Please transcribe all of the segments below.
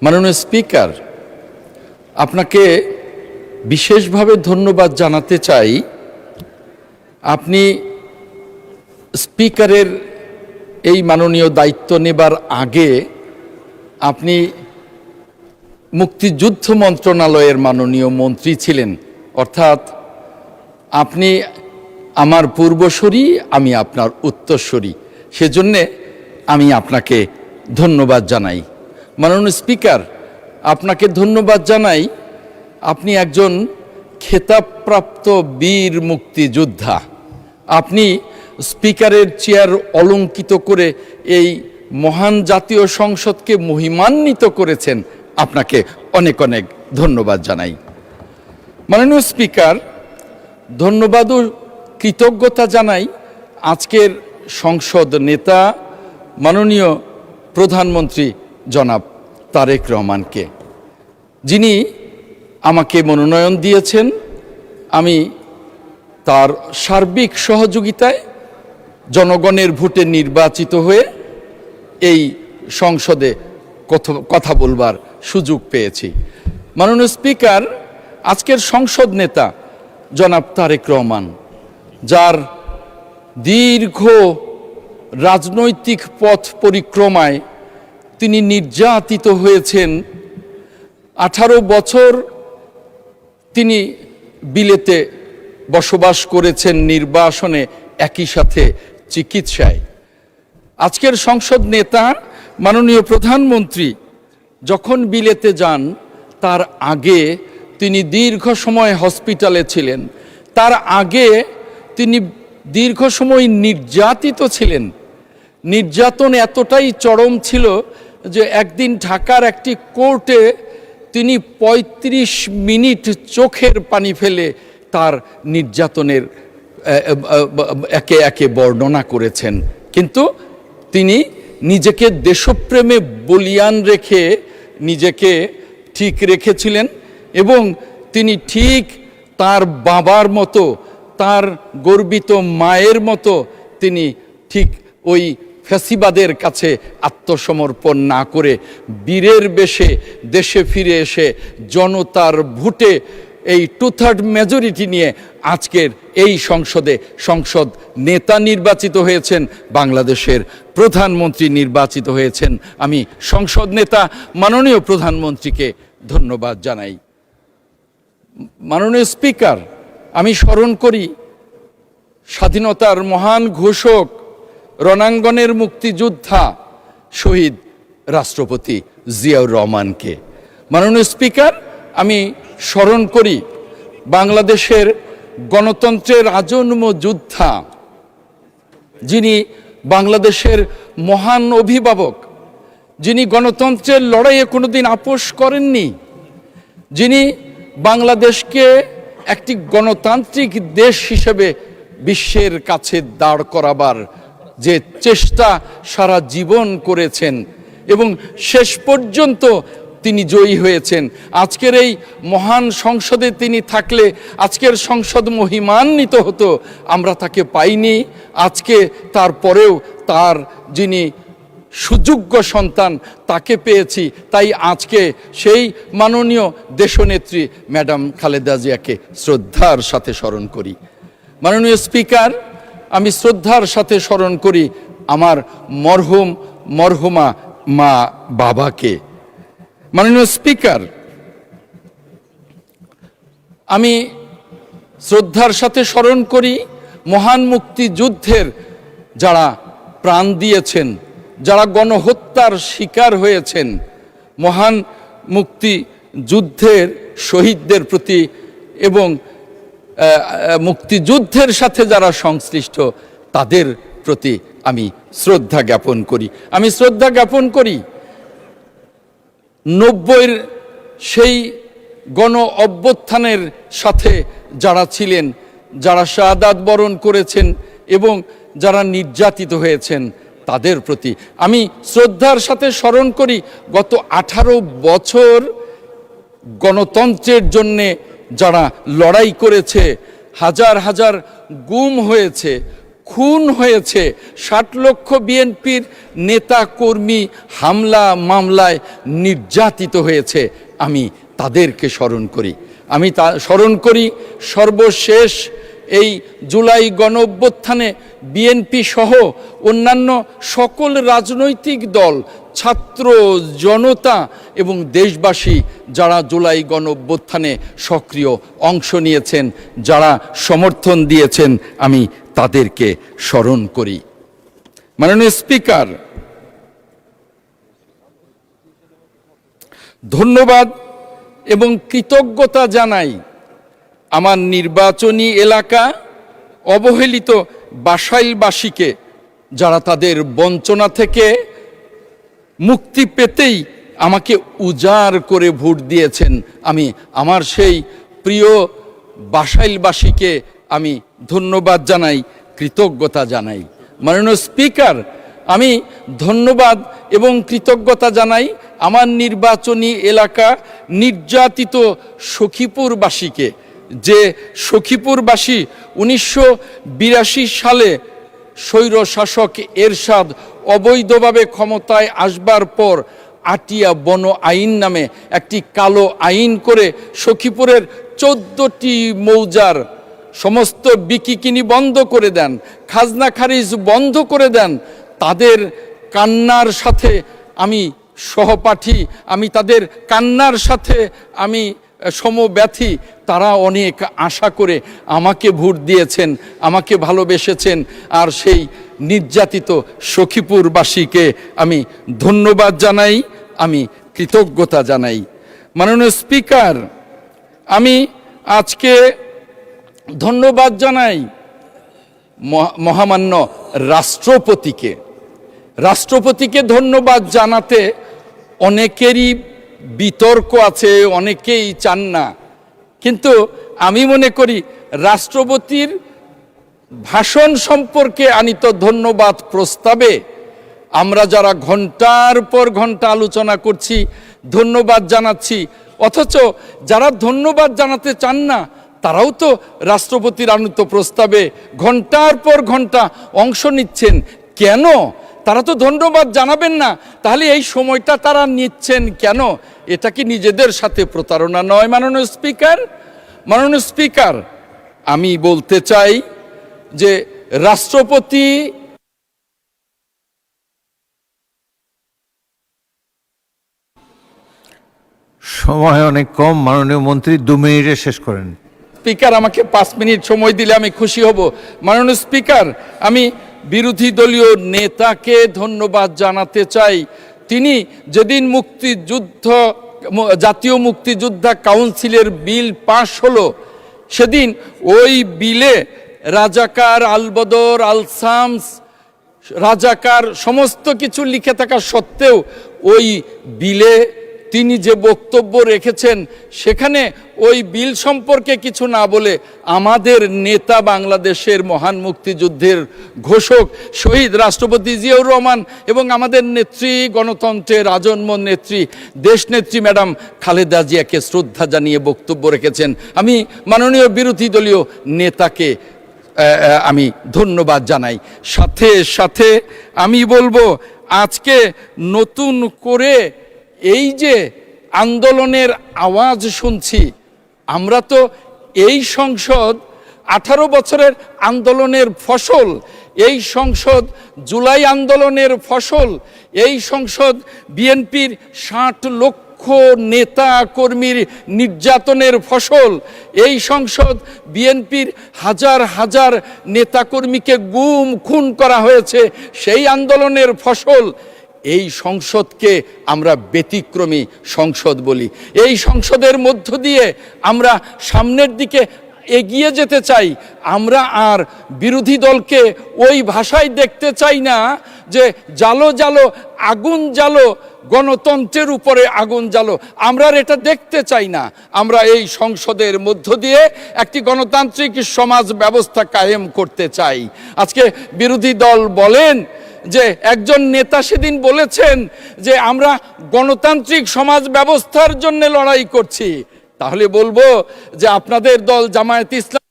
মাননীয় স্পিকার, আপনাকে বিশেষভাবে ধন্যবাদ জানাতে চাই। আপনি স্পিকারের এই মাননীয় দায়িত্ব নেবার আগে আপনি মুক্তিযুদ্ধ মন্ত্রণালয়ের মাননীয় মন্ত্রী ছিলেন, অর্থাৎ আপনি আমার পূর্বসূরি, আমি আপনার উত্তরসূরি। সেজন্যে আমি আপনাকে ধন্যবাদ জানাই। মাননীয় স্পিকার, আপনাকে ধন্যবাদ জানাই। আপনি একজন খেতাবপ্রাপ্ত বীর মুক্তিযোদ্ধা। আপনি স্পিকারের চেয়ার অলঙ্কিত করে এই মহান জাতীয় সংসদকে মহিমান্বিত করেছেন। আপনাকে অনেক অনেক ধন্যবাদ জানাই। মাননীয় স্পিকার, ধন্যবাদ ও কৃতজ্ঞতা জানাই আজকের সংসদ নেতা মাননীয় প্রধানমন্ত্রী জনাব তারেক রহমানকে, যিনি আমাকে মনোনয়ন দিয়েছেন। আমি তার সার্বিক সহযোগিতায় জনগণের ভোটে নির্বাচিত হয়ে এই সংসদে কথা বলবার সুযোগ পেয়েছি। মাননীয় স্পিকার, আজকের সংসদ নেতা জনাব তারেক রহমান, যার দীর্ঘ রাজনৈতিক পথ পরিক্রমায় তিনি নির্যাতিত হয়েছেন। 18 বছর তিনি বিলেতে বসবাস করেছেন, নির্বাসনে, একই সাথে চিকিৎসায়। আজকের সংসদ নেতা মাননীয় প্রধানমন্ত্রী যখন বিলেতে যান, তার আগে তিনি দীর্ঘ সময় হসপিটালে ছিলেন। তার আগে তিনি দীর্ঘ সময় নির্যাতিত ছিলেন। নির্যাতন এতটাই চরম ছিল যে একদিন ঢাকার একটি কোর্টে তিনি 35 মিনিট চোখের পানি ফেলে তার নির্যাতনের একে একে বর্ণনা করেছেন। কিন্তু তিনি নিজেকে দেশপ্রেমে বলিয়ান রেখে নিজেকে ঠিক রেখেছিলেন এবং তিনি ঠিক তার বাবার মতো, তার গর্বিত মায়ের মতো তিনি ঠিক ওই ফ্যাসিবাদের কাছে আত্মসমর্পণ না করে বীরের বেশে দেশে ফিরে এসে জনতার ভোটে এই 2/3 মেজরিটি নিয়ে আজকের এই সংসদ নেতা নির্বাচিত হয়েছেন, বাংলাদেশের প্রধানমন্ত্রী নির্বাচিত হয়েছেন। আমি সংসদ নেতা মাননীয় প্রধানমন্ত্রীকে ধন্যবাদ জানাই। মাননীয় স্পিকার, আমি স্মরণ করি স্বাধীনতার মহান ঘোষক, রণাঙ্গনের মুক্তিযোদ্ধা শহীদ রাষ্ট্রপতি জিয়াউর রহমানকে। মাননীয় স্পিকার, আমি স্মরণ করি বাংলাদেশের গণতন্ত্রের আজন্ম যোদ্ধা, যিনি বাংলাদেশের মহান অভিভাবক, যিনি গণতন্ত্রের লড়াইয়ে কোনোদিন আপোষ করেননি, যিনি বাংলাদেশকে একটি গণতান্ত্রিক দেশ হিসেবে বিশ্বের কাছে দাঁড় করাবার যে চেষ্টা সারা জীবন করেছেন এবং শেষ পর্যন্ত তিনি জয়ী হয়েছেন। আজকের এই মহান সংসদে তিনি থাকলে আজকের সংসদ মহিমান্বিত হতো। আমরা তাকে পাইনি। আজকে তারপরেও তার যিনি সুযোগ্য সন্তান, তাকে পেয়েছি। তাই আজকে সেই মাননীয় দেশনেত্রী ম্যাডাম খালেদা জিয়াকে শ্রদ্ধার সাথে স্মরণ করি। মাননীয় স্পিকার, আমি শ্রদ্ধার সাথে স্মরণ করি আমার মরহুমা মা বাবাকে। মাননীয় স্পিকার, আমি শ্রদ্ধার সাথে স্মরণ করি মহান মুক্তিযুদ্ধের যারা প্রাণ দিয়েছেন, যারা গণহত্যার শিকার হয়েছেন, মহান মুক্তিযুদ্ধের শহীদদের প্রতি এবং মুক্তিযুদ্ধের সাথে যারা সংশ্লিষ্ট তাদের প্রতি আমি শ্রদ্ধা জ্ঞাপন করি। আমি শ্রদ্ধা জ্ঞাপন করি 90-এর সেই গণ অভ্যুত্থানের সাথে যারা ছিলেন, যারা শাহাদাত বরণ করেছেন এবং যারা নির্যাতিত হয়েছেন তাদের প্রতি আমি শ্রদ্ধার সাথে স্মরণ করি গত 18 বছর গণতন্ত্রের জন্যে যারা লড়াই করেছে, হাজার হাজার গুম হয়েছে, খুন হয়েছে, 60 লক্ষ বিএনপির নেতা কর্মী হামলা মামলায় নির্যাতিত হয়েছে, আমি তাদেরকে স্মরণ করি। আমি স্মরণ করি সর্বশেষ এই জুলাই গণঅভ্যুত্থানে বিএনপি সহ অন্যান্য সকল রাজনৈতিক দল, ছাত্র জনতা এবং দেশবাসী যারা জুলাই গণঅভ্যুত্থানে সক্রিয় অংশ নিয়েছেন, যারা সমর্থন দিয়েছেন, আমি তাদেরকে স্মরণ করি। মাননীয় স্পিকার, ধন্যবাদ এবং কৃতজ্ঞতা জানাই আমার নির্বাচনী এলাকা অবহেলিত বাসাইলবাসীকে, যারা তাদের বঞ্চনা থেকে মুক্তি পেতেই আমাকে উজাড় করে ভোট দিয়েছেন। আমি আমার সেই প্রিয় বাসাইলবাসীকে আমি ধন্যবাদ জানাই, কৃতজ্ঞতা জানাই। মাননীয় স্পিকার, আমি ধন্যবাদ এবং কৃতজ্ঞতা জানাই আমার নির্বাচনী এলাকা নির্যাতিত সখীপুরবাসীকে, যে সখীপুরবাসী 1982 সালে স্বৈর শাসক এরশাদ অবৈধভাবে ক্ষমতায় আসবার পর আটিয়া বন আইন নামে একটি কালো আইন করে সখীপুরের 14টি মৌজার সমস্ত বিকিকিনি বন্ধ করে দেন, খাজনা খারিজ বন্ধ করে দেন। তাদের কান্নার সাথে আমি সহপাঠী, আমি তাদের কান্নার সাথে আমি সমব্যথী। তারা অনেক আশা করে আমাকে ভোট দিয়েছেন, আমাকে ভালোবেসেছেন, আর সেই নির্যাতিত সখীপুরবাসীকে আমি ধন্যবাদ জানাই, আমি কৃতজ্ঞতা জানাই। মাননীয় স্পিকার, আমি আজকে ধন্যবাদ জানাই মহামান্য রাষ্ট্রপতিকে। রাষ্ট্রপতিকে ধন্যবাদ জানাতে অনেকেরই বিতর্ক আছে, অনেকেই চান না, কিন্তু আমি মনে করি রাষ্ট্রপতির ভাষণ সম্পর্কে আনিত ধন্যবাদ প্রস্তাবে আমরা যারা ঘন্টার পর ঘন্টা আলোচনা করছি, ধন্যবাদ জানাচ্ছি, অথচ যারা ধন্যবাদ জানাতে চান না তারাও তো রাষ্ট্রপতির আনিত প্রস্তাবে ঘন্টার পর ঘন্টা অংশ নিচ্ছেন। কেন? তারা তো ধন্যবাদ জানাবেন না, তাহলে এই সময়টা তারা নিচ্ছেন কেন? এটা কি নিজেদের সাথে প্রতারণা নয়? মাননীয় স্পিকার, মাননীয় স্পিকার, আমি বলতে চাই যে রাষ্ট্রপতি সময় অনেক কম, মাননীয় মন্ত্রী 2 মিনিটে শেষ করেন। স্পিকার, আমাকে 5 মিনিট সময় দিলে আমি খুশি হব। মাননীয় স্পিকার, আমি বিরোধী দলীয় নেতাকে ধন্যবাদ জানাতে চাই। তিনি যেদিন জাতীয় মুক্তিযোদ্ধা কাউন্সিলের বিল পাশ হলো, সেদিন ওই বিলে রাজাকার, আলবদর, আলসামস, রাজাকার সমস্ত কিছু লিখে থাকা সত্ত্বেও ওই বিলে তিনি যে বক্তব্য রেখেছেন, সেখানে ওই বিল সম্পর্কে কিছু না বলে আমাদের নেতা, বাংলাদেশের মহান মুক্তিযুদ্ধের ঘোষক শহীদ রাষ্ট্রপতি জিয়াউর রহমান এবং আমাদের নেত্রী, গণতন্ত্রের আজন্ম নেত্রী, দেশনেত্রী ম্যাডাম খালেদা জিয়াকে শ্রদ্ধা জানিয়ে বক্তব্য রেখেছেন। আমি মাননীয় বিরোধী দলীয় নেতাকে আমি ধন্যবাদ জানাই। সাথে সাথে আমি বলবো, আজকে নতুন করে এই যে আন্দোলনের আওয়াজ শুনছি, আমরা তো এই সংসদ 18 বছরের আন্দোলনের ফসল, এই সংসদ জুলাই আন্দোলনের ফসল, এই সংসদ বিএনপির 60 লক্ষ নেতা কর্মীর নির্যাতনের ফসল, এই সংসদ বিএনপির হাজার হাজার নেতাকর্মীকে গুম খুন করা হয়েছে সেই আন্দোলনের ফসল। এই সংসদকে আমরা ব্যতিক্রমী সংসদ বলি। এই সংসদের মধ্য দিয়ে আমরা সামনের দিকে এগিয়ে যেতে চাই। আমরা আর বিরোধী দলকে ওই ভাষায় দেখতে চাই না যে জ্বালো জ্বালো, আগুন জ্বালো, গণতন্ত্রের উপরে আগুন জ্বালো। আমরা এটা দেখতে চাই না। আমরা এই সংসদের মধ্য দিয়ে একটি গণতান্ত্রিক সমাজ ব্যবস্থা কায়েম করতে চাই। আজকে বিরোধী দল বলেন যে একজন নেতা সেদিন বলেছেন যে আমরা গণতান্ত্রিক সমাজ ব্যবস্থার জন্য লড়াই করছি। তাহলে বলবো যে আপনাদের দল জামায়াত ইসলাম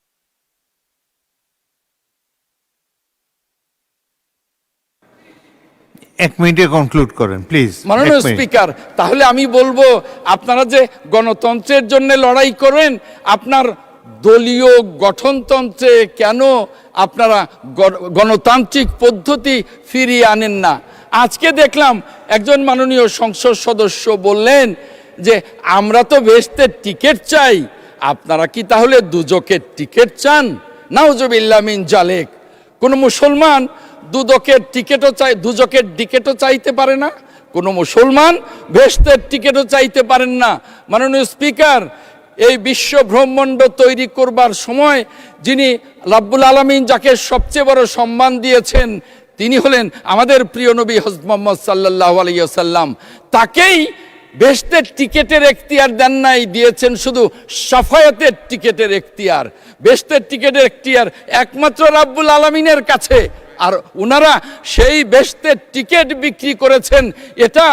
এক মিনিটে কনক্লুড করেন প্লিজ। মাননীয় স্পিকার, তাহলে আমি বলবো আপনারা যে গণতন্ত্রের জন্য লড়াই করেন, আপনার দলীয় গঠনতন্ত্রে কেন আপনারা গণতান্ত্রিক পদ্ধতি ফিরিয়ে আনেন না? আজকে দেখলাম একজন মাননীয় সংসদ সদস্য বললেন যে আমরা তো বেহেশতের টিকিট চাই, আপনারা কি তাহলে দুজকের টিকিট চান? নাউজুবিল্লাহ মিন জালেক। কোন মুসলমান দুজকের টিকিটও চাইতে পারে না, কোন মুসলমান বেহেশতের টিকিটও চাইতে পারেন না। মাননীয় স্পিকার, এই বিশ্ব ব্রহ্মাণ্ড তৈরি করবার সময় যিনি রাব্বুল আলামিন যাকে সবচেয়ে বড় সম্মান দিয়েছেন তিনি হলেন আমাদের প্রিয় নবী হযরত মুহাম্মদ সাল্লাল্লাহু আলাইহি ওয়াসাল্লাম। তাকেই বেহেশতের টিকিটের এখতিয়ার দেন নাই, দিয়েছেন শুধু শাফায়াতের টিকিটের এখতিয়ার। বেহেশতের টিকিটের এখতিয়ার একমাত্র রাব্বুল আলামিনের কাছে, আর ওনারা সেই বেহেশতের টিকিট বিক্রি করেছেন। এটা